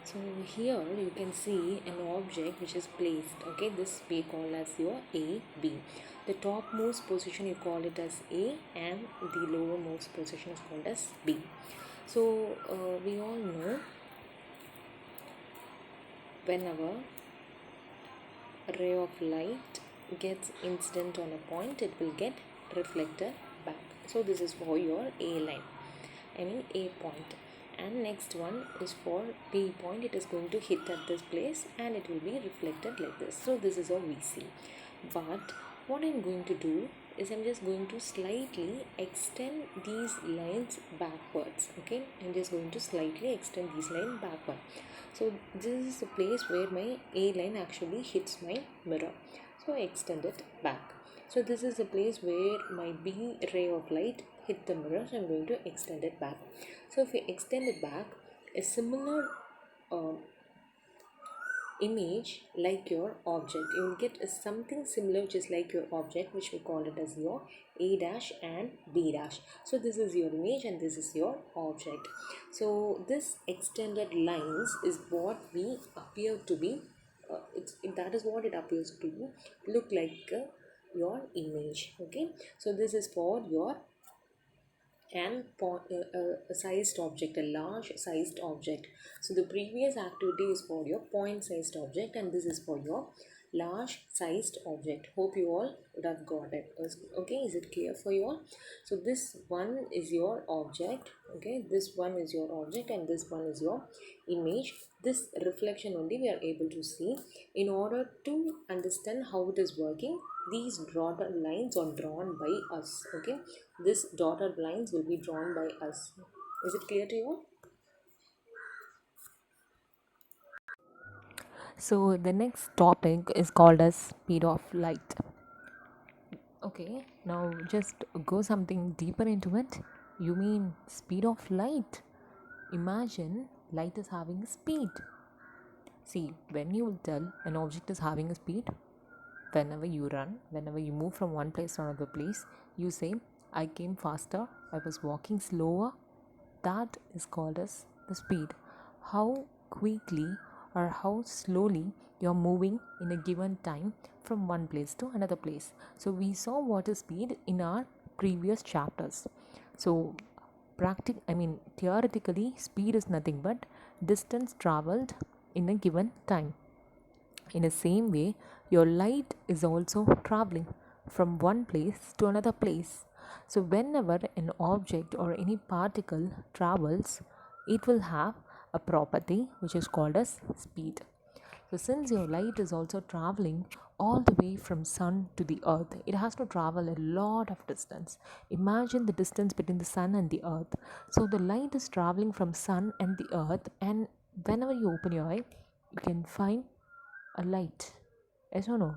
So here you can see an object which is placed. Okay, this we call as your A, B. The topmost position you call it as A, and the lowermost position is called as B. So we all know whenever a ray of light gets incident on a point, it will get reflected back. So this is for your A line, I mean A point. And next one is for B point. It is going to hit at this place and it will be reflected like this. So this is a VC. But what I'm going to do is I'm just going to slightly extend these lines backwards. Okay, I'm just going to slightly extend these lines backward. So this is the place where my A line actually hits my mirror. So I extend it back. So this is the place where my B ray of light hit the mirror. So I'm going to extend it back. So if we extend it back, a similar image like your object, you will get something similar just like your object, which we call it as your A dash and B dash. So this is your image and this is your object. So this extended lines is what we appear to be, that is what it appears to look like, your image. Okay, so this is for your and a sized object, a large sized object. So the previous activity is for your point sized object and this is for your large sized object. Hope you all would have got it. Okay, is it clear for you all? So this one is your object. Okay, this one is your object and this one is your image. This reflection only we are able to see. In order to understand how it is working, these dotted lines are drawn by us. Okay, this dotted lines will be drawn by us. Is it clear to you? So the next topic is called as speed of light. Okay, now just go something deeper into it. You mean speed of light? Imagine light is having a speed. See, when you will tell an object is having a speed, whenever you run, whenever you move from one place to another place, you say, I came faster, I was walking slower. That is called as the speed. How quickly or how slowly you're moving in a given time from one place to another place. So we saw what is speed in our previous chapters. So theoretically, speed is nothing but distance traveled in a given time. In the same way, your light is also traveling from one place to another place. So, whenever an object or any particle travels, it will have a property which is called as speed. So, since your light is also traveling all the way from sun to the earth, it has to travel a lot of distance. Imagine the distance between the sun and the earth. So, the light is traveling from sun and the earth, and whenever you open your eye, you can find a light. Yes or no?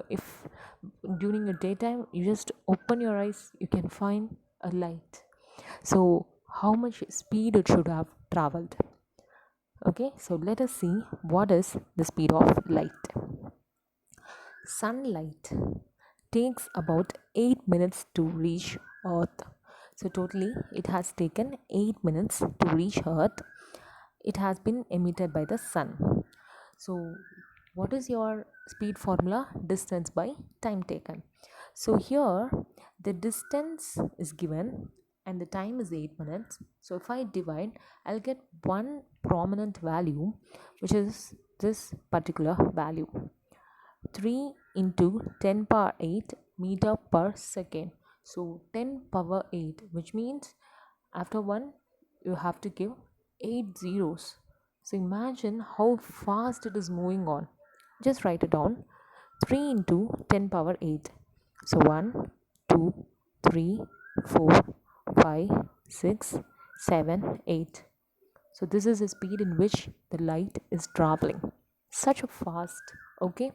If during the daytime you just open your eyes, you can find a light. So how much speed it should have traveled? Okay, so let us see what is the speed of light. Sunlight takes about 8 minutes to reach Earth. So totally it has taken 8 minutes to reach Earth. It has been emitted by the sun. So what is your speed formula? Distance by time taken. So here the distance is given and the time is 8 minutes. So if I divide, I'll get one prominent value, which is this particular value, 3 into 10 power 8 meter per second. So 10 power 8, which means after 1 you have to give 8 zeros. So imagine how fast it is moving on. Just write it down. 3 into 10 power 8. So 1, 2, 3, 4, 5, 6, 7, 8. So this is the speed in which the light is traveling. Such a fast, okay?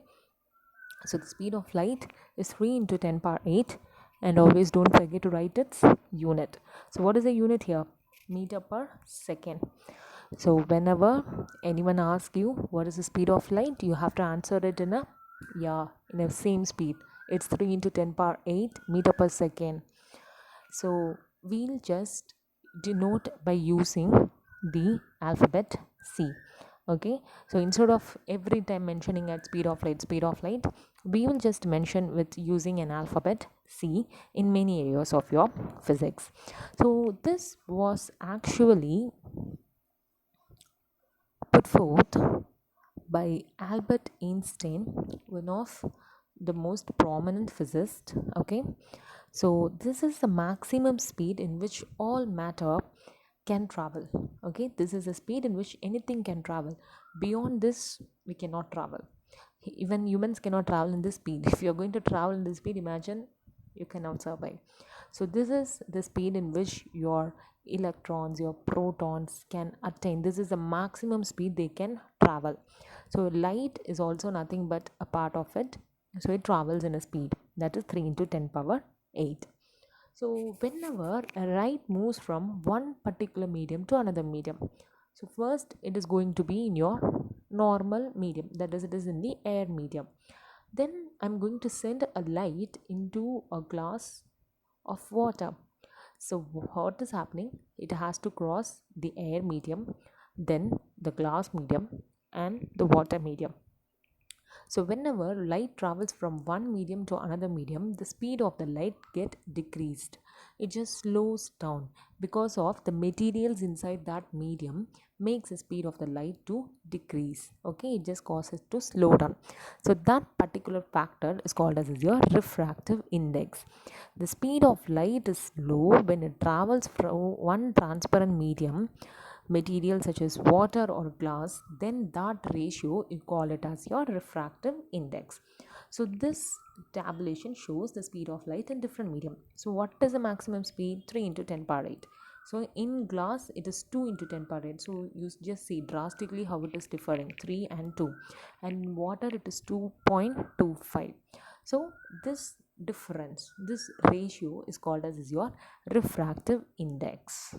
So the speed of light is 3 into 10 power 8, and always don't forget to write its unit. So what is the unit here? Meter per second. So whenever anyone asks you what is the speed of light, you have to answer it in a same speed. It's 3 into 10 power 8 meter per second. So we'll just denote by using the alphabet C. Okay, so instead of every time mentioning at speed of light, we will just mention with using an alphabet C in many areas of your physics. So this was actually put forth by Albert Einstein, one of the most prominent physicists. Okay, so this is the maximum speed in which all matter can travel. Okay, this is the speed in which anything can travel. Beyond this, we cannot travel. Even humans cannot travel in this speed. If you're going to travel in this speed, imagine you cannot survive. So this is the speed in which your electrons, your protons can attain. This is the maximum speed they can travel. So light is also nothing but a part of it. So it travels in a speed that is 3 into 10 power 8. So whenever a light moves from one particular medium to another medium, so first it is going to be in your normal medium, that is, it is in the air medium. Then I'm going to send a light into a glass of water. So what is happening? It has to cross the air medium, then the glass medium, and the water medium. So whenever light travels from one medium to another medium, the speed of the light get decreased. It just slows down because of the materials inside that medium makes the speed of the light to decrease. Okay, it just causes to slow down. So that particular factor is called as your refractive index. The speed of light is slow when it travels from one transparent medium material such as water or glass, then that ratio you call it as your refractive index. So this tabulation shows the speed of light in different medium. So what is the maximum speed? 3 into 10 power 8. So in glass it is 2 into 10 power 8. So you just see drastically how it is differing, 3 and 2. And in water it is 2.25. So this difference, this ratio is called as your refractive index.